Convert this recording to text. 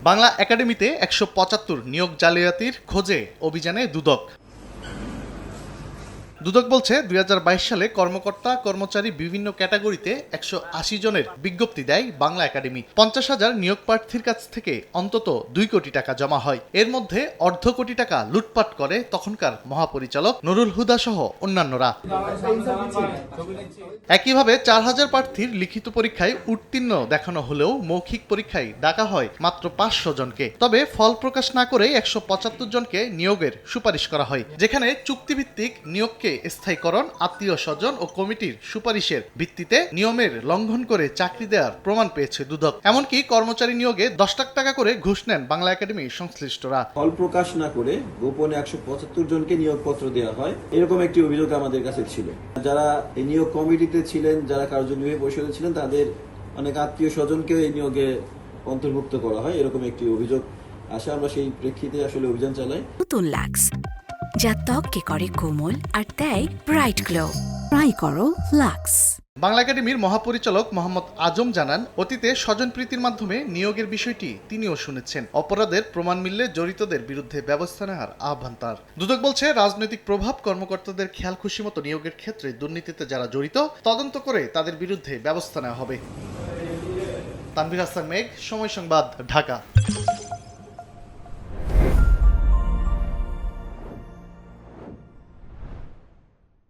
বাংলা একাডেমিতে ১৭৫ নিয়োগ জালিয়াতির খোঁজে অভিযানে দুদক। দুদক বলছে ২০২২ সালে কর্মকর্তা কর্মচারী বিভিন্ন ক্যাটাগরিতে ১৮০ জনের বিজ্ঞপ্তি দেয় বাংলা একাডেমি। ৫০,০০০ নিয়োগ প্রার্থীর কাছ থেকে অন্তত ২ কোটি টাকা জমা হয়। এর মধ্যে অর্ধ কোটি টাকা লুটপাট করে তখনকার মহাপরিচালক নুরুল হুদা সহ অন্যান্যরা। একইভাবে ৪,০০০ প্রার্থীর লিখিত পরীক্ষায় উত্তীর্ণ দেখানো হলেও মৌখিক পরীক্ষায় ডাকা হয় মাত্র ৫০০ জনকে। তবে ফল প্রকাশ না করে ১৭৫ জনকে নিয়োগের সুপারিশ করা হয়, যেখানে চুক্তিভিত্তিক নিয়োগকে স্থায়ীকরণ, আত্মীয় স্বজন ও কমিটির সুপারিশের ভিত্তিতে নিয়মের লঙ্ঘন করে চাকরি দেওয়ার প্রমাণ পেয়েছে দুদক। এমনকি কর্মচারী নিয়োগে ১০ লাখ টাকা করে ঘুষ নেন বাংলা একাডেমির সংশ্লিষ্টরা। ফল প্রকাশ না করে গোপনে ১৭৫ জনকে নিয়োগপত্র দেওয়া হয়, এরকম একটি অভিযোগ আমাদের কাছে ছিল। যারা এই নিয়োগ কমিটিতে ছিলেন, যারা কার্যনির্বাহী পরিষদে ছিলেন, তাদের অনেক আত্মীয় স্বজনকে এই নিয়োগে অন্তর্ভুক্ত করা হয়, এরকম একটি অভিযোগ আসে। আমরা সেই প্রেক্ষিতে আসলে অভিযান চালাই। নতুন লাক্স যা ত্বককে করে কোমল আর দেয় ব্রাইট গ্লো। ট্রাই করো লাক্স। বাংলা একাডেমির মহাপরিচালক মোহাম্মদ আজম জানান, অতীতে স্বজনপ্রীতির মাধ্যমে নিয়োগের বিষয়টি তিনিও শুনেছেন। অপরাধের প্রমাণ মিললে জড়িতদের বিরুদ্ধে ব্যবস্থা নেওয়ার আহ্বান তার। দুদক বলছে, রাজনৈতিক প্রভাব, কর্মকর্তাদের খেয়াল খুশি মতো নিয়োগের ক্ষেত্রে দুর্নীতিতে যারা জড়িত তদন্ত করে তাদের বিরুদ্ধে ব্যবস্থা নেওয়া হবে। তানভীর হাসান মেঘ, সময় সংবাদ, ঢাকা।